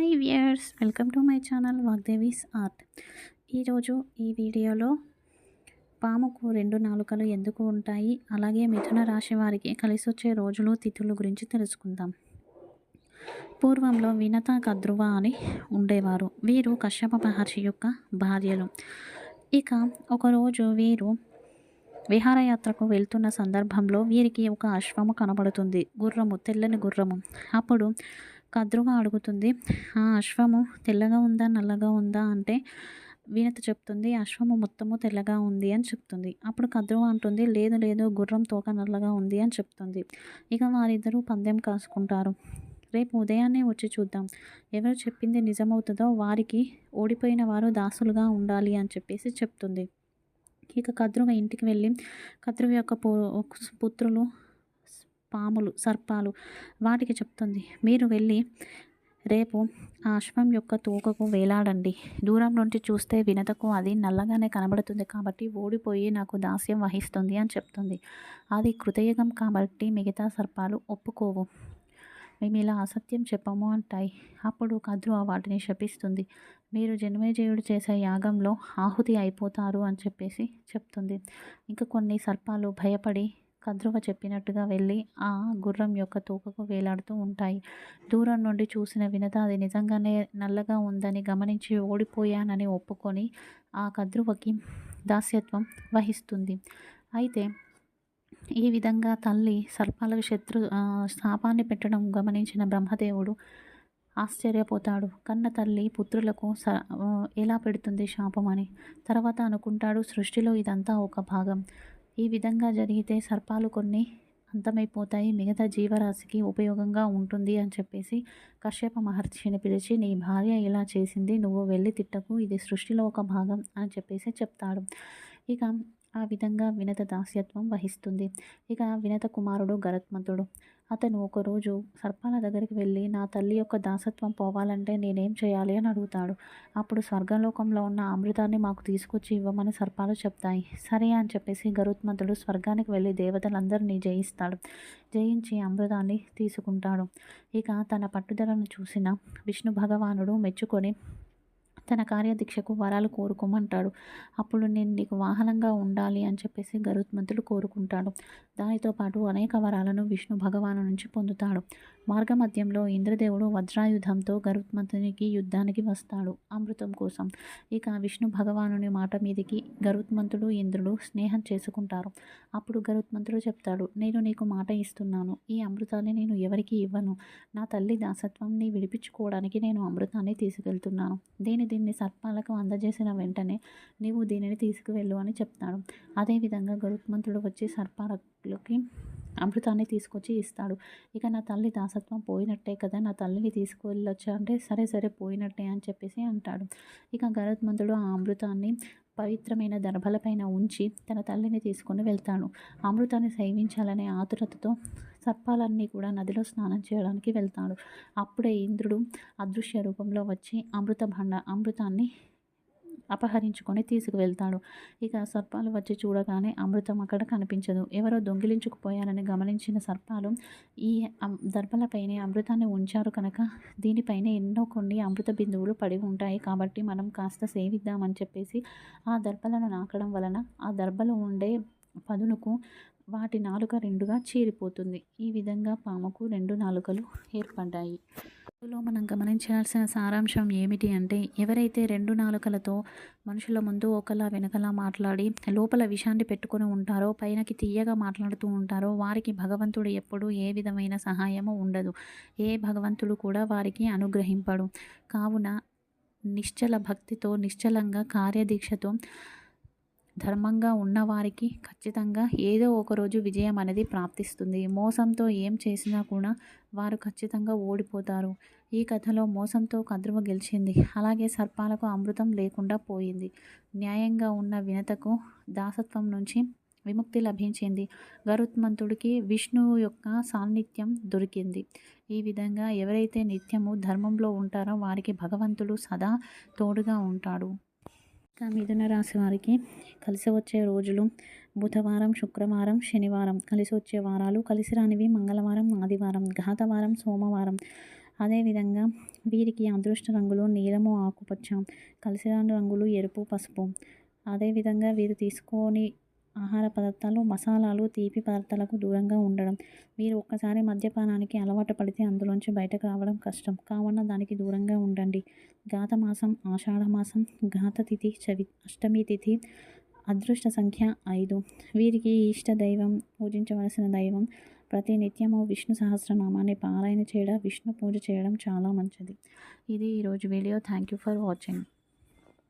Hi viewers, welcome to my channel Vagdevi's art. ఈరోజు ఈ వీడియోలో పాముకు రెండు నాలుకలు ఎందుకు ఉంటాయి, అలాగే మిథున రాశి వారికి కలిసి వచ్చే రోజులు తిథుల గురించి తెలుసుకుందాం. పూర్వంలో వినత కద్రువ అని ఉండేవారు. వీరు కశ్యప మహర్షి యొక్క భార్యలు. ఇక ఒకరోజు వీరు విహారయాత్రకు వెళ్తున్న సందర్భంలో వీరికి ఒక అశ్వము కనబడుతుంది. గుర్రము, తెల్లని గుర్రము. అప్పుడు కద్రువ అడుగుతుంది, ఆ అశ్వము తెల్లగా ఉందా నల్లగా ఉందా అంటే వినత చెప్తుంది, అశ్వము మొత్తము తెల్లగా ఉంది అని చెప్తుంది. అప్పుడు కద్రువ అంటుంది, లేదు లేదు, గుర్రం తోక నల్లగా ఉంది అని చెప్తుంది. ఇక వారిద్దరూ పందెం కాసుకుంటారు. రేపు ఉదయాన్నే వచ్చి చూద్దాం, ఎవరు చెప్పింది నిజమవుతుందో వారికి ఓడిపోయిన వారు దాసులుగా ఉండాలి అని చెప్పేసి చెప్తుంది. ఇక కద్రువ ఇంటికి వెళ్ళి కద్రువ యొక్క పుత్రులు పాములు, సర్పాలు వాటికి చెప్తుంది, మీరు వెళ్ళి రేపు ఆ అశ్వం యొక్క తోకకు వేలాడండి. దూరం నుండి చూస్తే వినతకు అది నల్లగానే కనబడుతుంది కాబట్టి ఓడిపోయి నాకు దాస్యం వహిస్తుంది అని చెప్తుంది. అది కృతయుగం కాబట్టి మిగతా సర్పాలు ఒప్పుకోవు, మేము ఇలా అసత్యం చెప్పము అంటాయి. అప్పుడు కద్రువ వాటిని శపిస్తుంది, మీరు జన్మేజయుడు చేసే యాగంలో ఆహుతి అయిపోతారు అని చెప్పేసి చెప్తుంది. ఇంకా కొన్ని సర్పాలు భయపడి కద్రువ చెప్పినట్టుగా వెళ్ళి ఆ గుర్రం యొక్క తోకకు వేలాడుతూ ఉంటాయి. దూరం నుండి చూసిన వినత అది నిజంగానే నల్లగా ఉందని గమనించి ఓడిపోయానని ఒప్పుకొని ఆ కద్రువకి దాస్యత్వం వహిస్తుంది. అయితే ఈ విధంగా తల్లి సర్పాలకు శాపాన్ని పెట్టడం గమనించిన బ్రహ్మదేవుడు ఆశ్చర్యపోతాడు. కన్న తల్లి పుత్రులకు ఎలా పెడుతుంది శాపం అని. తర్వాత అనుకుంటాడు, సృష్టిలో ఇదంతా ఒక భాగం. ఈ విధంగా జరిగితే సర్పాలు కొన్ని అంతమైపోతాయి, మిగతా జీవరాశికి ఉపయోగంగా ఉంటుంది అని చెప్పేసి కశ్యప మహర్షిని పిలిచి, నీ భార్య ఇలా చేసింది, నువ్వు వెళ్ళి తిట్టకు, ఇది సృష్టిలో ఒక భాగం అని చెప్పేసి చెప్తాడు. ఇక ఆ విధంగా వినత దాస్యత్వం వహిస్తుంది. ఇక వినత కుమారుడు గరుత్మంతుడు. అతను ఒకరోజు సర్పాల దగ్గరికి వెళ్ళి, నా తల్లి యొక్క దాసత్వం పోవాలంటే నేనేం చేయాలి అని అడుగుతాడు. అప్పుడు స్వర్గలోకంలో ఉన్న అమృతాన్ని మాకు తీసుకొచ్చి ఇవ్వమని సర్పాలు చెప్తాయి. సరే అని చెప్పేసి గరుత్మంతుడు స్వర్గానికి వెళ్ళి దేవతలందరినీ జయిస్తాడు. జయించి అమృతాన్ని తీసుకుంటాడు. ఇక తన పట్టుదలను చూసిన విష్ణు భగవానుడు మెచ్చుకొని తన కార్యదీక్షకు వరాలు కోరుకోమంటాడు. అప్పుడు నేను నీకు వాహనంగా ఉండాలి అని చెప్పేసి గరుత్మంతుడు కోరుకుంటాడు. దానితో పాటు అనేక వరాలను విష్ణు భగవాను నుంచి పొందుతాడు. మార్గమధ్యంలో ఇంద్రదేవుడు వజ్రాయుధంతో గరుత్మంతునికి యుద్ధానికి వస్తాడు అమృతం కోసం. ఇక విష్ణు భగవానుని మాట మీదికి గరుత్మంతుడు ఇంద్రుడు స్నేహం చేసుకుంటారు. అప్పుడు గరుత్మంతుడు చెప్తాడు, నేను నీకు మాట ఇస్తున్నాను, ఈ అమృతాన్ని నేను ఎవరికి ఇవ్వను. నా తల్లి దాసత్వాన్ని విడిపించుకోవడానికి నేను అమృతాన్ని తీసుకెళ్తున్నాను. దీన్ని సర్పాలకు అందజేసిన వెంటనే నీవు దీనిని తీసుకువెళ్ళు అని చెప్తాడు. అదేవిధంగా గరుత్మంతుడు వచ్చి సర్పాలకి అమృతాన్ని తీసుకొచ్చి ఇస్తాడు. ఇక నా తల్లి దాసత్వం పోయినట్టే కదా, నా తల్లిని తీసుకువెళ్ళొచ్చా అంటే సరే సరే పోయినట్టే అని చెప్పేసి అంటాడు. ఇక గరుత్మంతుడు ఆ అమృతాన్ని పవిత్రమైన దర్భలపైన ఉంచి తన తల్లిని తీసుకొని వెళ్తాడు. అమృతాన్ని సేవించాలనే ఆతురతతో సర్పాలన్నీ కూడా నదిలో స్నానం చేయడానికి వెళ్తాడు. అప్పుడే ఇంద్రుడు అదృశ్య రూపంలో వచ్చి అమృతాన్ని అపహరించుకొని తీసుకువెళ్తాడు. ఇక సర్పాలు వచ్చి చూడగానే అమృతం అక్కడ కనిపించదు. ఎవరో దొంగిలించుకుపోయారని గమనించిన సర్పాలు ఈ దర్భలపైనే అమృతాన్ని ఉంచారు కనుక దీనిపైన ఎన్నో కొన్ని అమృత బిందువులు పడి ఉంటాయి కాబట్టి మనం కాస్త సేవిద్దామని చెప్పేసి ఆ దర్భలను నాకడం వలన ఆ దర్భలు ఉండే పదునుకు వాటి నాలుక రెండుగా చీరిపోతుంది. ఈ విధంగా పాముకు రెండు నాలుకలు ఏర్పడ్డాయి. ఇందులో మనం గమనించాల్సిన సారాంశం ఏమిటి అంటే, ఎవరైతే రెండు నాలుకలతో మనుషుల ముందు ఒకలా వెనకలా మాట్లాడి లోపల విషాన్ని పెట్టుకొని ఉంటారో, పైనకి తీయగా మాట్లాడుతూ ఉంటారో, వారికి భగవంతుడు ఎప్పుడూ ఏ విధమైన సహాయము ఉండదు. ఏ భగవంతుడు కూడా వారికి అనుగ్రహింపడు. కావున నిశ్చల భక్తితో, నిశ్చలంగా కార్యదీక్షతో ధర్మంగా ఉన్నవారికి ఖచ్చితంగా ఏదో ఒకరోజు విజయం అనేది ప్రాప్తిస్తుంది. మోసంతో ఏం చేసినా కూడా వారు ఖచ్చితంగా ఓడిపోతారు. ఈ కథలో మోసంతో కద్రువ గెలిచింది, అలాగే సర్పాలకు అమృతం లేకుండా పోయింది. న్యాయంగా ఉన్న వినతకు దాసత్వం నుంచి విముక్తి లభించింది. గరుత్మంతుడికి విష్ణువు యొక్క సాన్నిధ్యం దొరికింది. ఈ విధంగా ఎవరైతే నిత్యము ధర్మంలో ఉంటారో వారికి భగవంతుడు సదా తోడుగా ఉంటాడు. మిథున రాశి వారికి కలిసి వచ్చే రోజులు బుధవారం, శుక్రవారం, శనివారం. కలిసి వచ్చే వారాలు కలిసి రానివి మంగళవారం, ఆదివారం, ఘాతవారం, సోమవారం. అదేవిధంగా వీరికి అదృష్ట రంగులు నీలము, ఆకుపచ్చ, కలిసిరాని రంగులు ఎరుపు, పసుపు. అదేవిధంగా వీరు తీసుకోని ఆహార పదార్థాలు మసాలాలు, తీపి పదార్థాలకు దూరంగా ఉండడం. వీరు ఒక్కసారి మద్యపానానికి అలవాటు పడితే అందులోంచి బయటకు రావడం కష్టం. కావున దానికి దూరంగా ఉండండి. ఘాత మాసం, ఆషాఢ మాసం, ఘాత తిథి, అష్టమి తిథి. అదృష్ట సంఖ్య 5. వీరికి ఇష్ట దైవం, పూజించవలసిన దైవం ప్రతి నిత్యము విష్ణు సహస్రనామాన్ని పారాయణ చేయడం, విష్ణు పూజ చేయడం చాలా మంచిది. ఇది ఈరోజు video. Thank you for watching.